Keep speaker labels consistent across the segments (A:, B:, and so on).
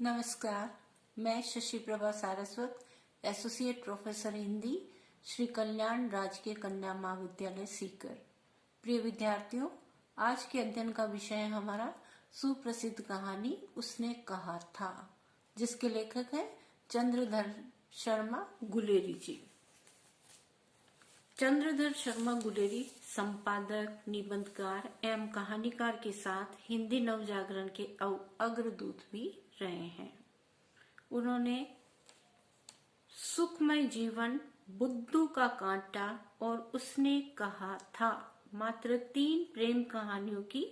A: नमस्कार, मैं Shashi Prabha Saraswat, associate professor Hindi, Shri Kalyan राजकीय कन्या महाविद्यालय सीकर। प्रिय विद्यार्थियों, आज के अध्ययन का विषय है हमारा सुप्रसिद्ध कहानी उसने कहा था, जिसके लेखक हैं चंद्रधर शर्मा गुलेरी जी। चंद्रधर शर्मा गुलेरी संपादक, निबंधकार एवं कहानीकार के साथ हिंदी नवजागरण के अग्रदूत भी रहे हैं। उन्होंने सुखमय जीवन, बुद्धू का कांटा और उसने कहा था मात्र 3 प्रेम कहानियों की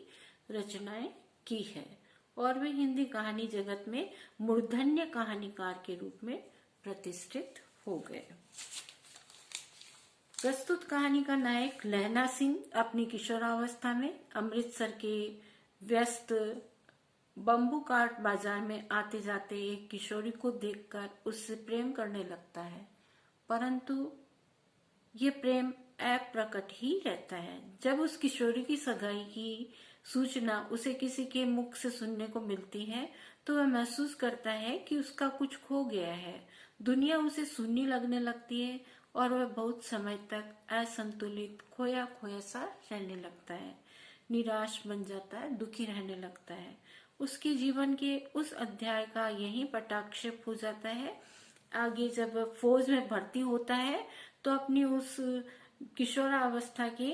A: रचनाएं की है और वे हिंदी कहानी जगत में मूर्धन्य कहानीकार के रूप में प्रतिष्ठित हो गए। प्रस्तुत कहानी का नायक लहना सिंह अपनी किशोरावस्था में अमृतसर के व्यस्त बम्बू काट बाजार में आते जाते एक किशोरी को देखकर उससे प्रेम करने लगता है, परंतु ये प्रेम अप्रकट ही रहता है। जब उस किशोरी की सगाई की सूचना उसे किसी के मुख से सुनने को मिलती है तो वह महसूस करता है कि उसका कुछ खो गया है। दुनिया उसे सुन्नी लगने लगती है और वह बहुत समय तक असंतुलित, खोया खोया सा रहने लगता है, निराश बन जाता है, दुखी रहने लगता है। उसके जीवन के उस अध्याय का यही पटाक्षेप हो जाता है। आगे जब फौज में भर्ती होता है तो अपनी उस किशोरावस्था के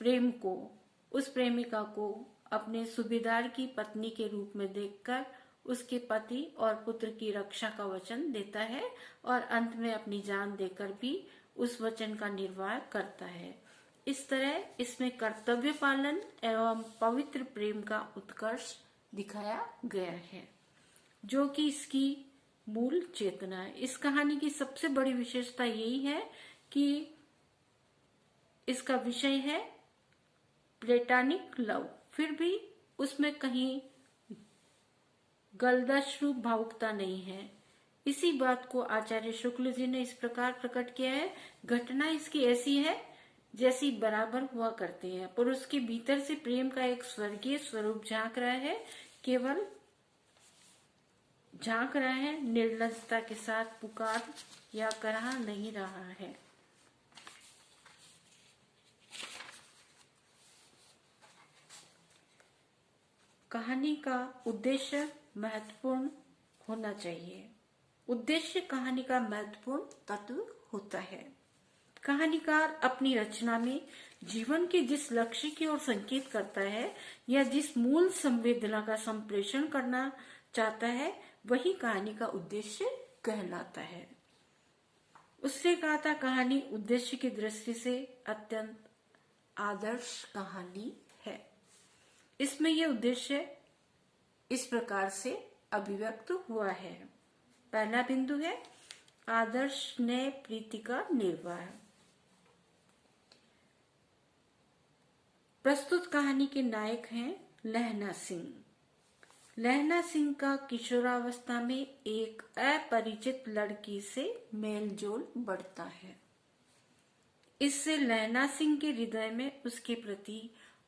A: प्रेम को, उस प्रेमिका को अपने सूबेदार की पत्नी के रूप में देखकर उसके पति और पुत्र की रक्षा का वचन देता है और अंत में अपनी जान देकर भी उस वचन का निर्वाह करता है। इस तरह इसमें कर्तव्य पालन एवं पवित्र प्रेम का उत्कर्ष दिखाया गया है, जो कि इसकी मूल चेतना है। इस कहानी की सबसे बड़ी विशेषता यही है कि इसका विषय है प्लेटोनिक लव, फिर भी उसमें कहीं गलदश्रु भावुकता नहीं है। इसी बात को आचार्य शुक्ल जी ने इस प्रकार प्रकट किया है। घटना इसकी ऐसी है जैसी बराबर हुआ करती है, पर उसके भीतर से प्रेम का एक स्वर्गीय स्वरूप झांक रहा है, केवल झांक रहा है, निर्लजता के साथ पुकार या करा नहीं रहा है। कहानी का उद्देश्य महत्वपूर्ण होना चाहिए। उद्देश्य कहानी का महत्वपूर्ण तत्व होता है। कहानीकार अपनी रचना में जीवन के जिस लक्ष्य की ओर संकेत करता है या जिस मूल संवेदना का संप्रेषण करना चाहता है, वही कहानी का उद्देश्य कहलाता है। उसने कहा था कहानी उद्देश्य की दृष्टि से अत्यंत आदर्श कहानी है। इसमें यह उद्देश्य इस प्रकार से अभिव्यक्त हुआ है। पहला बिंदु है आदर्श ने प्रीति का निर्वाह। प्रस्तुत कहानी के नायक हैं लहना सिंह। लहना सिंह का किशोरावस्था में एक अपरिचित लड़की से मेलजोल बढ़ता है। इससे लहना सिंह के हृदय में उसके प्रति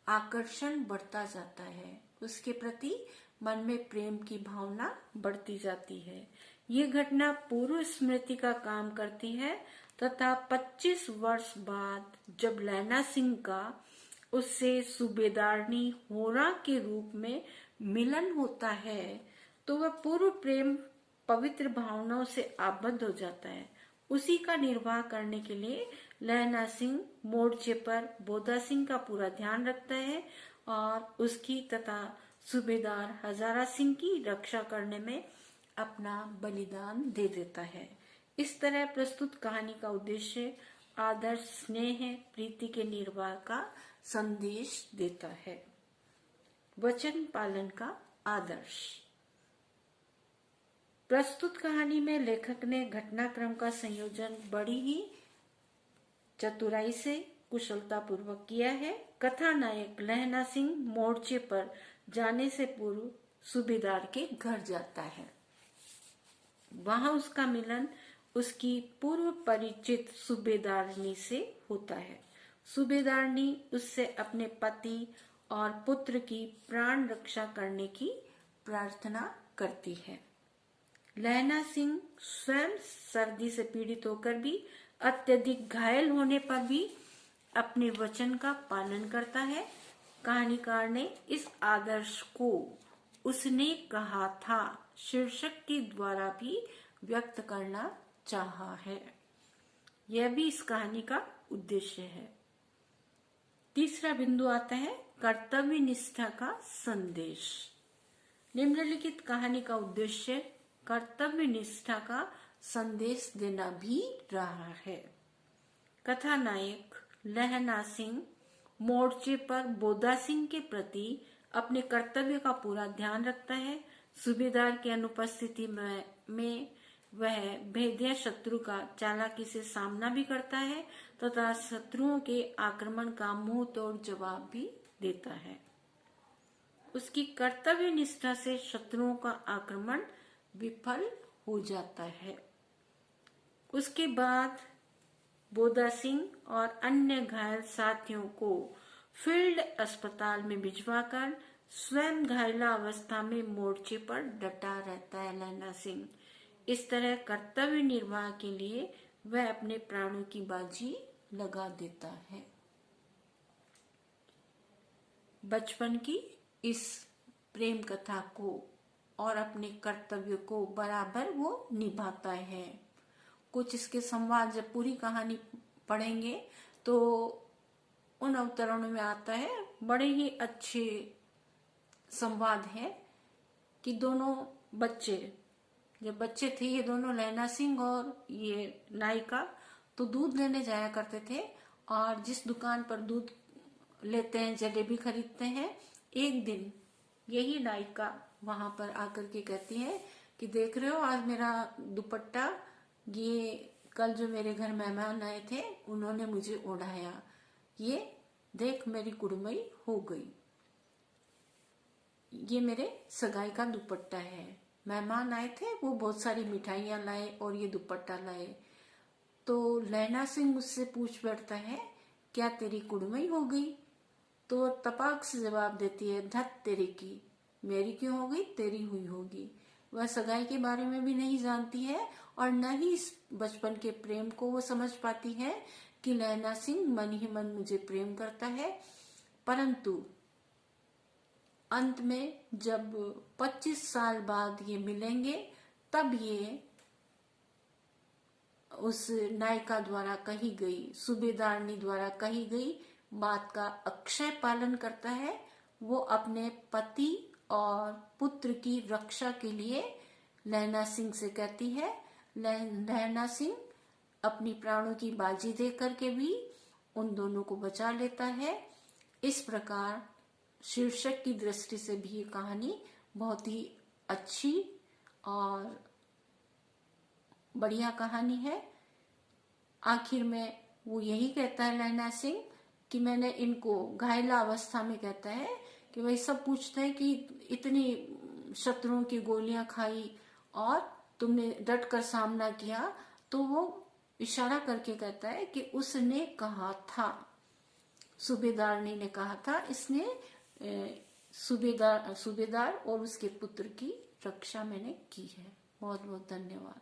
A: आकर्षण बढ़ता जाता है, उसके प्रति मन में प्रेम की भावना बढ़ती जाती है। ये घटना पूर्व स्मृति का काम करती है तथा 25 वर्ष बाद जब लहना सिंह का उससे सूबेदारनी होरा के रूप में मिलन होता है तो वह पूर्व प्रेम पवित्र भावनाओं से आबद्ध हो जाता है। उसी का निर्वाह करने के लिए लहना सिंह मोर्चे पर बोधा सिंह का पूरा ध्यान रखता है और उसकी तथा सूबेदार हजारा सिंह की रक्षा करने में अपना बलिदान दे देता है। इस तरह प्रस्तुत कहानी का उद्देश्य आदर्श स्नेह प्रीति के निर्वाह का संदेश देता है। वचन पालन का आदर्श। प्रस्तुत कहानी में लेखक ने घटनाक्रम का संयोजन बड़ी ही चतुराई से कुशलता पूर्वक किया है। कथा नायक लहना सिंह मोर्चे पर जाने से पूर्व सूबेदार के घर जाता है। वहां उसका मिलन उसकी पूर्व परिचित सूबेदारनी से होता है। सूबेदारनी उससे अपने पति और पुत्र की प्राण रक्षा करने की प्रार्थना करती है। लहना सिंह स्वयं सर्दी से पीड़ित होकर भी, अत्यधिक घायल होने पर भी अपने वचन का पालन करता है। कहानीकार ने इस आदर्श को उसने कहा था शीर्षक के द्वारा भी व्यक्त करना चाहा है। यह भी इस कहानी का उद्देश्य है। तीसरा बिंदु आता है कर्तव्य निष्ठा का संदेश। निम्नलिखित कहानी का उद्देश्य कर्तव्य निष्ठा का संदेश देना भी रहा है। कथा नायक लहना सिंह मोर्चे पर बोदा सिंह के प्रति अपने कर्तव्य का पूरा ध्यान रखता है। सूबेदार की अनुपस्थिति में वह भेदिया शत्रु का चालाकी से सामना भी करता है तथा शत्रुओं के आक्रमण का मुंह तोड़ जवाब भी देता है। उसकी कर्तव्य निष्ठा से शत्रुओं का आक्रमण विफल हो जाता है। उसके बाद बोदा सिंह और अन्य घायल साथियों को फील्ड अस्पताल में भिजवाकर स्वयं घायला अवस्था में मोर्चे पर डटा रहता है लहना सिंह। इस तरह कर्तव्य निर्वाह के लिए वह अपने प्राणों की बाजी लगा देता है। बचपन की इस प्रेम कथा को और अपने कर्तव्य को बराबर वो निभाता है। कुछ इसके संवाद जब पूरी कहानी पढ़ेंगे तो उन अवतरणों में आता है, बड़े ही अच्छे संवाद है कि दोनों बच्चे, जब बच्चे थे ये दोनों लहना सिंह और ये नायिका, तो दूध लेने जाया करते थे और जिस दुकान पर दूध लेते हैं, जलेबी खरीदते हैं, एक दिन यही नायिका वहां पर आकर के कहती है कि देख रहे हो आज मेरा दुपट्टा, ये कल जो मेरे घर मेहमान आए थे उन्होंने मुझे ओढ़ाया, ये देख मेरी कुड़मई हो गई, ये मेरे सगाई का दुपट्टा है। मेहमान आए थे, वो बहुत सारी मिठाइयां लाए और ये दुपट्टा लाए। तो लहना सिंह मुझसे पूछ बैठता है क्या तेरी कुड़मई हो गई? तो तपाक से जवाब देती है धत तेरी की, मेरी क्यों हो गई, तेरी हुई होगी। वह सगाई के बारे में भी नहीं जानती है और न ही इस बचपन के प्रेम को वो समझ पाती है कि लहना सिंह मन ही मन मुझे प्रेम करता है। परंतु अंत में जब 25 साल बाद ये मिलेंगे तब ये उस नायिका द्वारा कही गई, सूबेदारनी द्वारा कही गई बात का अक्षय पालन करता है। वो अपने पति और पुत्र की रक्षा के लिए लहना सिंह से कहती है। लहना सिंह अपनी प्राणों की बाजी दे करके भी उन दोनों को बचा लेता है। इस प्रकार शीर्षक की दृष्टि से भी ये कहानी बहुत ही अच्छी और बढ़िया कहानी है। आखिर में वो यही कहता है लहना सिंह कि मैंने इनको घायला अवस्था में, कहता है कि वही सब पूछते हैं कि इतनी शत्रुओं की गोलियां खाई और तुमने डट कर सामना किया, तो वो इशारा करके कहता है कि उसने कहा था, सूबेदारनी ने कहा था, इसने सूबेदार और उसके पुत्र की रक्षा मैंने की है। बहुत बहुत धन्यवाद।